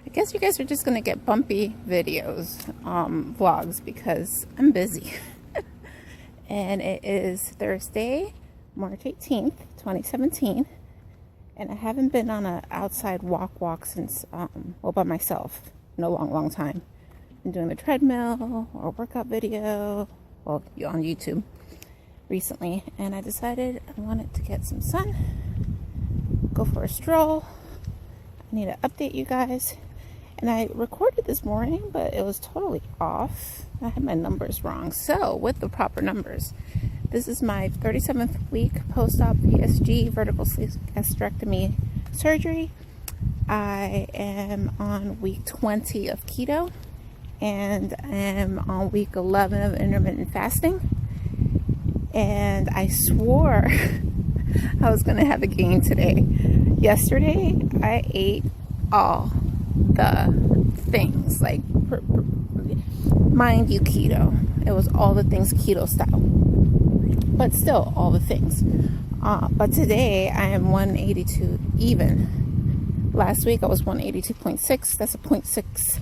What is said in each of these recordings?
I guess you guys are just gonna get bumpy videos, vlogs, because I'm busy. And it is Thursday, March 18th, 2017, and I haven't been on an outside walk since, well, by myself in a long time. Been doing the treadmill or workout video, well, on YouTube recently, and I decided I wanted to get some sun, go for a stroll. I need to update you guys. And I recorded this morning, but it was totally off. I had my numbers wrong. So, with the proper numbers, this is my 37th week post-op VSG vertical sleeve gastrectomy surgery. I am on week 20 of keto, and I am on week 11 of intermittent fasting. And I swore I was going to have a gain today. Yesterday, I ate all the things, like, mind you, keto. It was all the things keto style, but still all the things. But today I am 182 even. Last week I was 182.6. That's a 0.6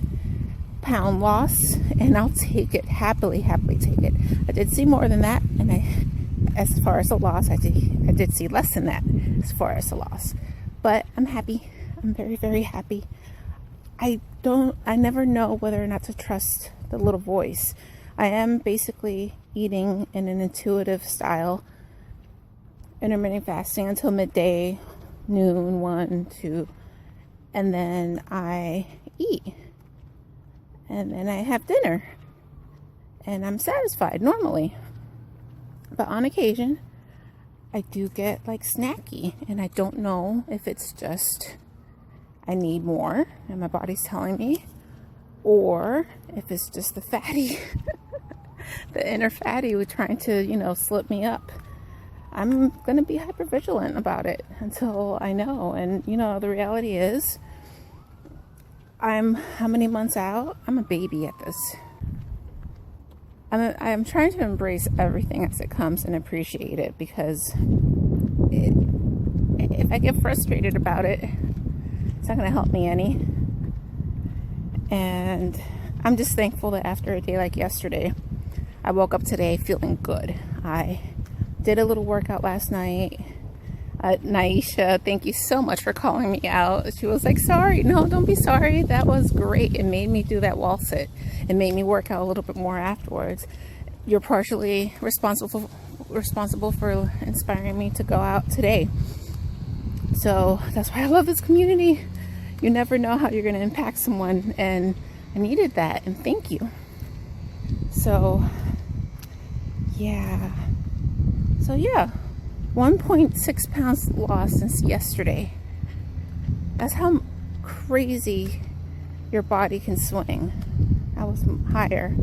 pound loss, and I'll take it happily take it. I did see more than that, and as far as the loss, I did see less than that as far as the loss, but I'm happy. I'm very happy. I never know whether or not to trust the little voice. I am basically eating in an intuitive style, intermittent fasting until midday, noon, 1, 2, and then I eat. And then I have dinner. And I'm satisfied normally. But on occasion, I do get like snacky, and I don't know if it's just I need more and my body's telling me, or if it's just the fatty, the inner fatty with trying to, slip me up. I'm going to be hyper vigilant about it until I know. And, the reality is, I'm how many months out? I'm a baby at this. I'm trying to embrace everything as it comes and appreciate it, because if I get frustrated about it, it's not going to help me any. And I'm just thankful that after a day like yesterday, I woke up today feeling good. I did a little workout last night. Naisha, thank you so much for calling me out. She was like, sorry. No, don't be sorry. That was great. It made me do that wall sit. It made me work out a little bit more afterwards. You're partially responsible for inspiring me to go out today. So that's why I love this community. You never know how you're going to impact someone, and I needed that, and thank you. So yeah, 1.6 pounds lost since yesterday. That's how crazy your body can swing. I was higher,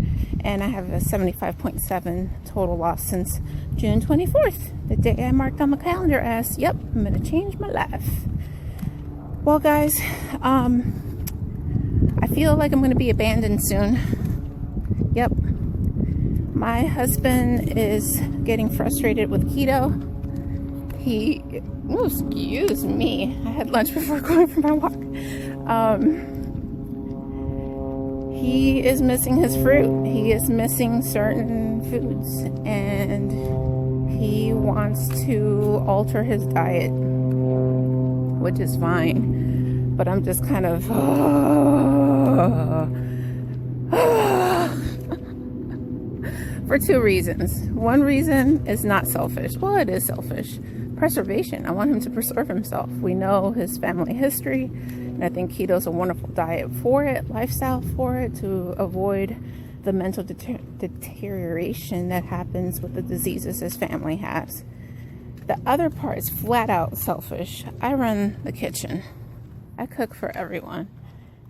and I have a 75.7 total loss since June 24th, the day I marked on my calendar as, yep, I'm going to change my life. Well, guys, I feel like I'm going to be abandoned soon. Yep. My husband is getting frustrated with keto. Excuse me. I had lunch before going for my walk. He is missing his fruit. He is missing certain foods, and he wants to alter his diet, which is fine, but I'm just kind of for two reasons. One reason is not selfish. Well, it is selfish. Preservation. I want him to preserve himself. We know his family history, and I think keto is a wonderful diet for it, lifestyle for it, to avoid the mental deterioration that happens with the diseases his family has. The other part is flat out selfish. I run the kitchen. I cook for everyone.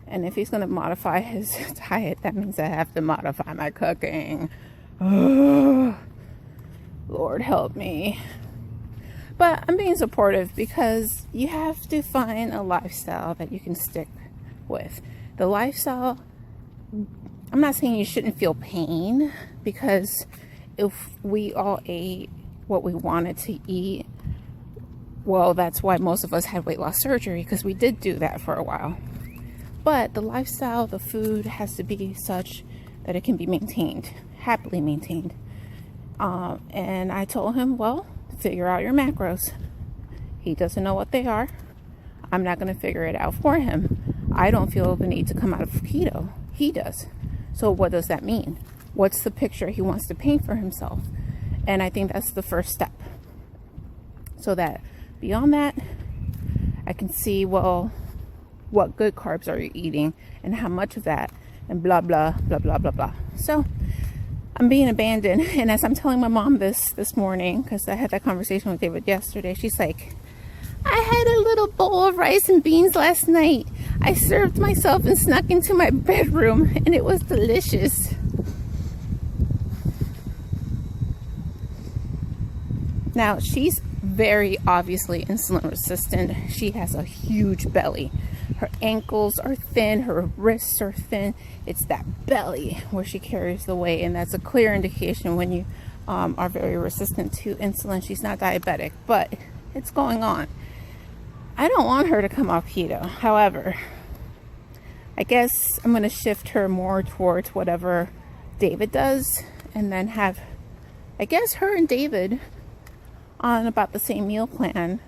And if he's going to modify his diet, that means I have to modify my cooking. Oh, Lord help me. But I'm being supportive, because you have to find a lifestyle that you can stick with. The lifestyle, I'm not saying you shouldn't feel pain, because if we all ate what we wanted to eat, well, that's why most of us had weight loss surgery, because we did do that for a while. But the lifestyle, the food has to be such that it can be maintained, happily maintained. And I told him, well, figure out your macros. He doesn't know what they are. I'm not going to figure it out for him. I don't feel the need to come out of keto. He does. So what does that mean? What's the picture he wants to paint for himself? And I think that's the first step. So that beyond that, I can see, well, what good carbs are you eating and how much of that, and blah, blah, blah, blah, blah, blah. So I'm being abandoned. And as I'm telling my mom this morning, because I had that conversation with David yesterday, she's like, I had a little bowl of rice and beans last night. I served myself and snuck into my bedroom, and it was delicious. Now, she's very obviously insulin resistant. She has a huge belly. Her ankles are thin, her wrists are thin. It's that belly where she carries the weight, and that's a clear indication when you are very resistant to insulin. She's not diabetic, but it's going on. I don't want her to come off keto. However, I guess I'm going to shift her more towards whatever David does, and then have, I guess, her and David on about the same meal plan,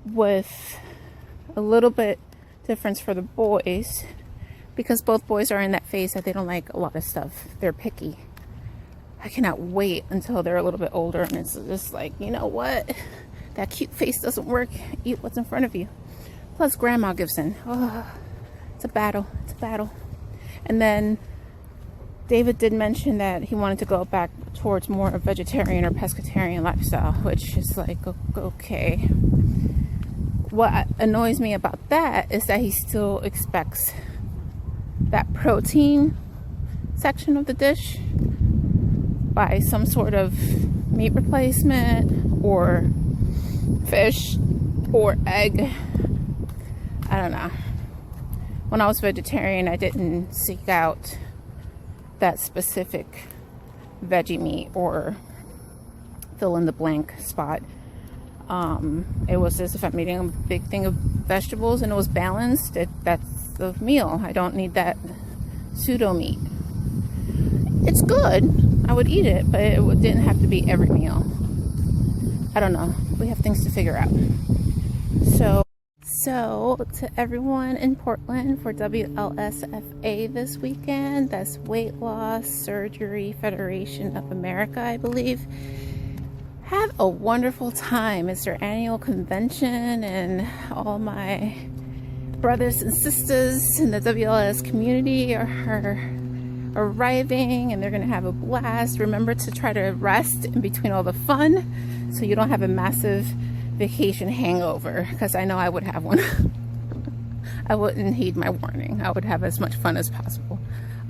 with a little bit difference for the boys, because both boys are in that phase that they don't like a lot of stuff. They're picky. I cannot wait until they're a little bit older and it's just like, you know what, that cute face doesn't work. Eat what's in front of you. Plus grandma gives in. Oh, it's a battle. It's a battle. And then David did mention that he wanted to go back towards more a vegetarian or pescatarian lifestyle, which is like, okay. What annoys me about that is that he still expects that protein section of the dish by some sort of meat replacement or fish or egg. I don't know. When I was vegetarian, I didn't seek out that specific veggie meat or fill in the blank spot. It was as if I'm eating a big thing of vegetables and it was balanced. That's the meal. I don't need that pseudo meat. It's good. I would eat it, but it didn't have to be every meal. I don't know. We have things to figure out. So to everyone in Portland for WLSFA this weekend, that's Weight Loss Surgery Federation of America, I believe. Have a wonderful time. It's their annual convention, and all my brothers and sisters in the WLS community are arriving, and they're going to have a blast. Remember to try to rest in between all the fun so you don't have a massive vacation hangover, because I know I would have one. I wouldn't heed my warning. I would have as much fun as possible.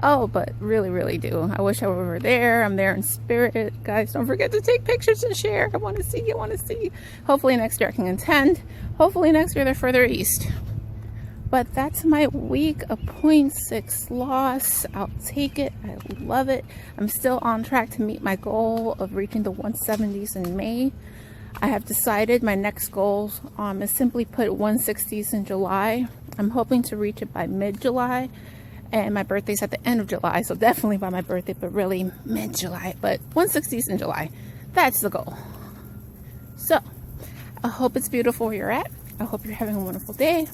Oh, but really do. I wish I were there. I'm there in spirit. Guys, don't forget to take pictures and share. I want to see. I want to see. Hopefully next year I can attend. Hopefully next year they're further east. But that's my week of 0.6 loss. I'll take it. I love it. I'm still on track to meet my goal of reaching the 170s in May. I have decided my next goal is simply put 160s in July. I'm hoping to reach it by mid-July. And my birthday's at the end of July, so definitely by my birthday, but really mid-July. But 160s in July. That's the goal. So, I hope it's beautiful where you're at. I hope you're having a wonderful day.